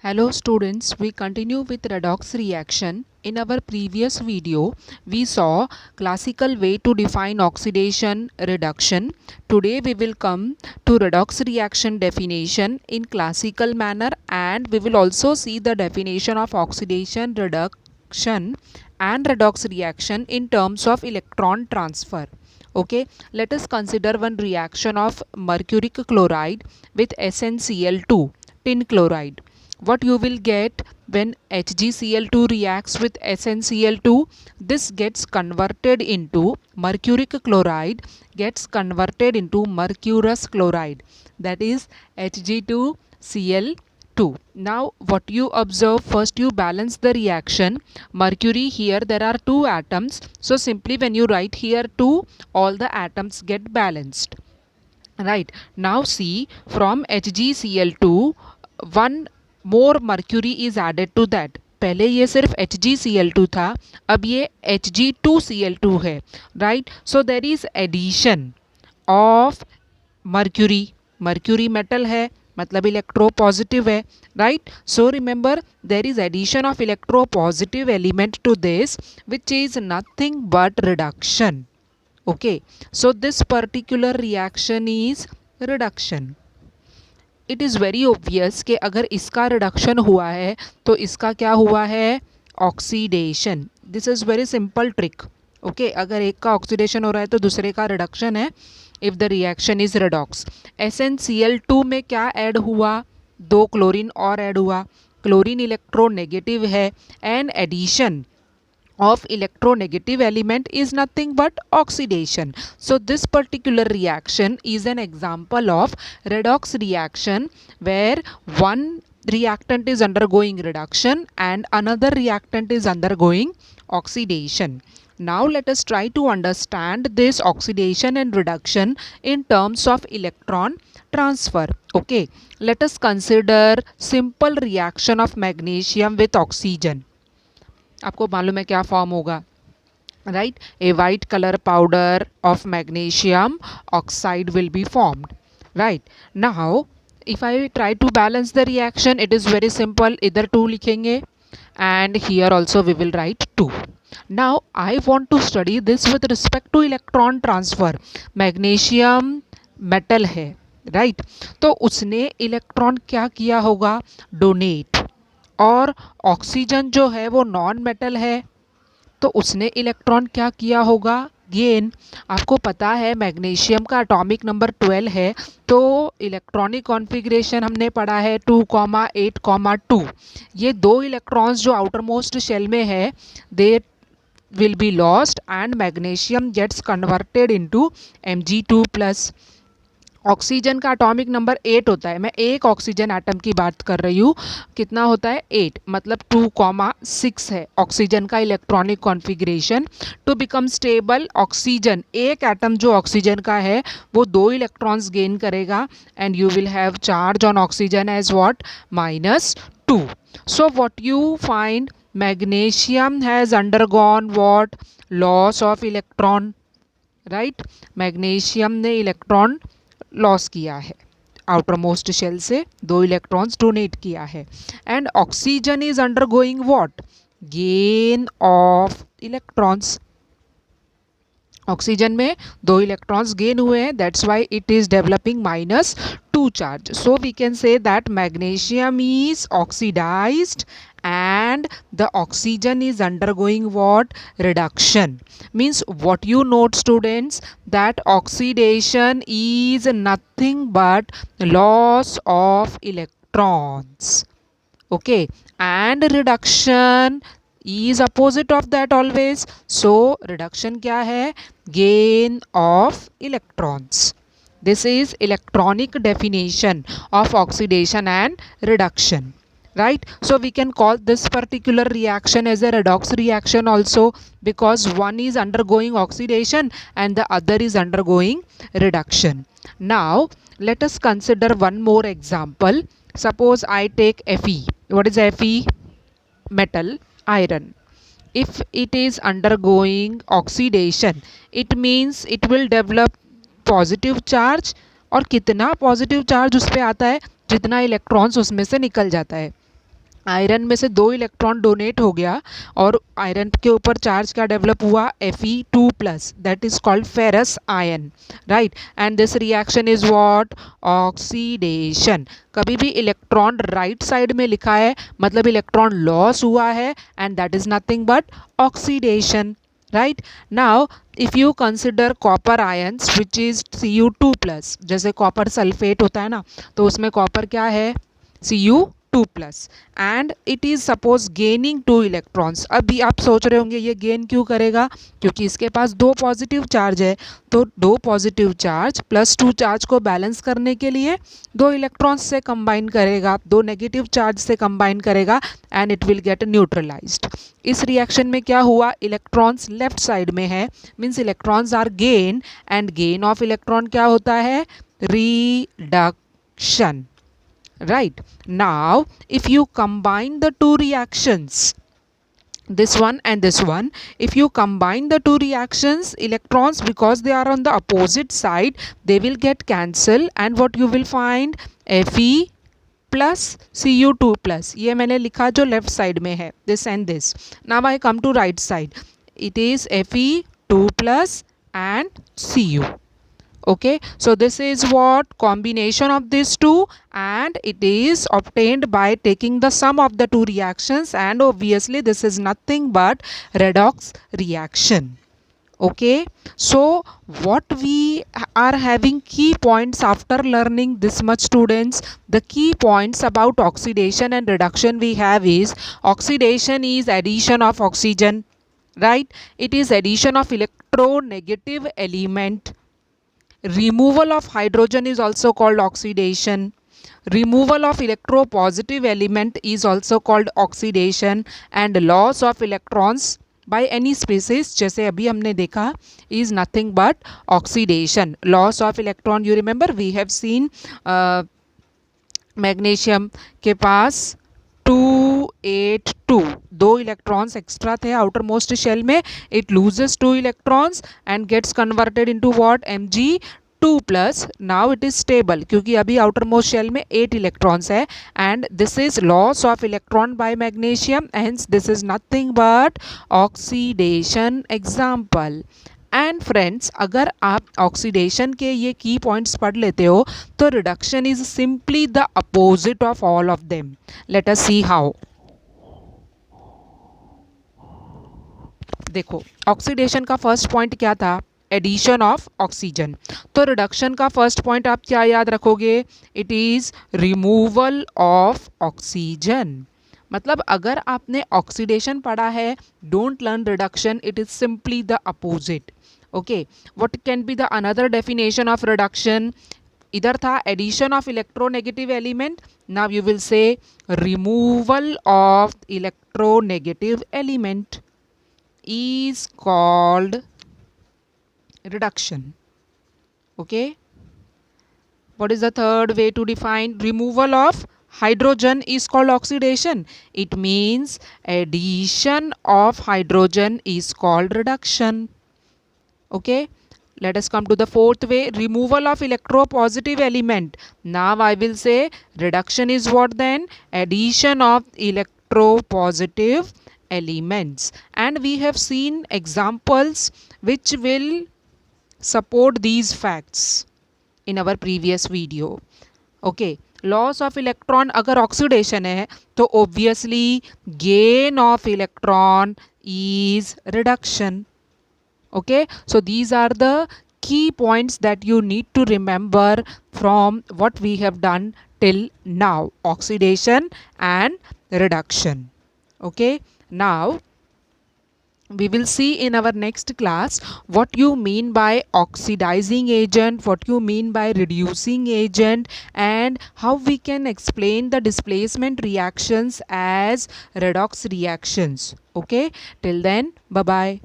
Hello students, we continue with redox reaction. In our previous video, we saw classical way to define oxidation reduction. Today we will come to redox reaction definition in classical manner, and we will also see the definition of oxidation reduction and redox reaction in terms of electron transfer. Okay, let us consider one reaction of mercuric chloride with SnCl2, tin chloride. What you will get when HgCl2 reacts with SnCl2, this gets converted into mercuric chloride, gets converted into mercurous chloride, that is Hg2Cl2. Now what you observe, first you balance the reaction. Mercury, here there are two atoms, so simply when you write here 2, all the atoms get balanced. Right, now see, from HgCl2 one more mercury is added to that. पहले ये सिर्फ HgCl2 था, अब ये Hg2Cl2 है. Right, so there is addition of mercury. Mercury metal है मतलब electropositive है. Right, so remember there is addition of electropositive element to this which is nothing but reduction. Okay, so this particular reaction is reduction. It is very obvious कि अगर इसका reduction हुआ है तो इसका क्या हुआ है? Oxidation. This is very simple trick. Okay, अगर एक का oxidation हो रहा है तो दूसरे का reduction है if the reaction is redox. SnCl2 में क्या add हुआ? 2 क्लोरीन और add हुआ. क्लोरीन इलेक्ट्रोनेगेटिव है and addition of electronegative element is nothing but oxidation. So this particular reaction is an example of redox reaction where one reactant is undergoing reduction and another reactant is undergoing oxidation. Now let us try to understand this oxidation and reduction in terms of electron transfer. Okay, let us consider simple reaction of magnesium with oxygen. आपको मालूम है क्या form होगा? Right, a white colour powder of magnesium oxide will be formed. Right, now if I try to balance the reaction, it is very simple. इधर 2 लिखेंगे and here also we will write 2. Now I want to study this with respect to electron transfer. Magnesium metal है, right, तो उसने electron क्या किया होगा? Donate. और oxygen जो है वो नॉन मेटल है तो उसने इलेक्ट्रॉन क्या किया होगा? गेन. आपको पता है मैग्नीशियम का एटॉमिक नंबर 12 है, तो इलेक्ट्रॉनिक कॉन्फ़िगरेशन हमने पढ़ा है 2,8,2. ये 2 इलेक्ट्रॉन्स जो आउटर मोस्ट शेल में है they will be lost and magnesium gets converted into Mg2+. Oxygen का एटॉमिक नंबर 8 होता है. मैं एक ऑक्सीजन एटम की बात कर रही हूँ. कितना होता है? 8, मतलब 2,6 है ऑक्सीजन का electronic configuration. To become stable, oxygen, एक एटम जो ऑक्सीजन का है वो 2 इलेक्ट्रॉन्स गेन करेगा and you will have charge on oxygen as what? -2. So what you find? Magnesium has undergone what? Loss of electron. Right, magnesium ने electron loss किया है, outer most shell से 2 electrons donate किया है. And oxygen is undergoing what? Gain of electrons. Oxygen में 2 electrons gain हुए हैं, that's why it is developing -2 charge. So we can say that magnesium is oxidised and the oxygen is undergoing what? Reduction. Means what you note students, that oxidation is nothing but loss of electrons. Okay, and reduction is opposite of that always. So reduction क्या है? Gain of electrons. This is electronic definition of oxidation and reduction. Right, so we can call this particular reaction as a redox reaction also, because one is undergoing oxidation and the other is undergoing reduction. Now let us consider one more example. Suppose I take Fe. What is Fe? Metal, iron. If it is undergoing oxidation, it means it will develop positive charge. और कितना positive charge उस पर आता है? जितना electrons उसमें से निकल जाता है. आयरन में से 2 इलेक्ट्रॉन डोनेट हो गया और आयरन के ऊपर चार्ज क्या डेवलप हुआ, Fe2+, that is called ferrous ion, right. And this reaction is what, oxidation. कभी भी इलेक्ट्रॉन राइट साइड में लिखा है मतलब इलेक्ट्रॉन लॉस हुआ है, and that is nothing but oxidation, right. Now if you consider copper ions which is Cu2+, जैसे copper sulphate होता है ना, तो उसमें कॉपर क्या है, Cu2+, and it is suppose gaining 2 electrons. अभी आप सोच रहे होंगे ये गेन क्यों करेगा, क्योंकि इसके पास 2 पॉजिटिव चार्ज है, तो 2 पॉजिटिव चार्ज प्लस 2 चार्ज को बैलेंस करने के लिए 2 इलेक्ट्रॉन्स से कंबाइन करेगा, 2 नेगेटिव चार्ज से कंबाइन करेगा, and it will get neutralised. इस रिएक्शन में क्या हुआ, इलेक्ट्रॉन्स लेफ्ट साइड में है, means electrons are gain, and gain of electron क्या होता है, reduction, right। Now if you combine the two reactions, this one and this one, if you combine the two reactions, electrons, because they are on the opposite side, they will get cancel, and what you will find, Fe plus Cu2+, ये मैंने लिखा जो left side में है, this and this। now I come to right side, it is Fe2+ and Cu। okay, so this is what combination of these two, and it is obtained by taking the sum of the two reactions, and obviously this is nothing but redox reaction, okay। so what we are having key points after learning this much, students, the key points about oxidation and reduction we have is, oxidation is addition of oxygen, right, it is addition of electronegative element, removal of hydrogen is also called oxidation, removal of electropositive element is also called oxidation, and loss of electrons by any species जैसे अभी हमने देखा is nothing but oxidation, loss of electron। you remember we have seen magnesium के पास 282, 2 electrons extra थे outermost shell में, it loses 2 electrons and gets converted into what, Mg2+। Now it is stable क्योंकि अभी outermost shell में 8 electrons है, and this is loss of electron by magnesium, hence this is nothing but oxidation example. And friends, अगर आप oxidation के ये की points पढ़ लेते हो तो reduction is simply the opposite of all of them. Let us see how. देखो, ऑक्सीडेशन का फर्स्ट पॉइंट क्या था, एडिशन ऑफ ऑक्सीजन। तो रिडक्शन का फर्स्ट पॉइंट आप क्या याद रखोगे, it is removal of oxygen. मतलब अगर आपने ऑक्सीडेशन पढ़ा है, don't learn reduction, it is simply the opposite, okay. What can be the another definition of reduction, इधर था addition of electronegative element, now you will say removal of electronegative element is called reduction, okay। what is the third way to define removal of hydrogen is called oxidation, it means addition of hydrogen is called reduction, okay। let us come to the fourth way, removal of electropositive element, now I will say reduction is what then, addition of electropositive elements, and we have seen examples which will support these facts in our previous video, okay। loss of electron अगर oxidation है तो obviously gain of electron is reduction, okay। so these are the key points that you need to remember from what we have done till now, oxidation and reduction, okay। now we will see in our next class what you mean by oxidizing agent, what you mean by reducing agent, and how we can explain the displacement reactions as redox reactions, okay। till then, bye bye.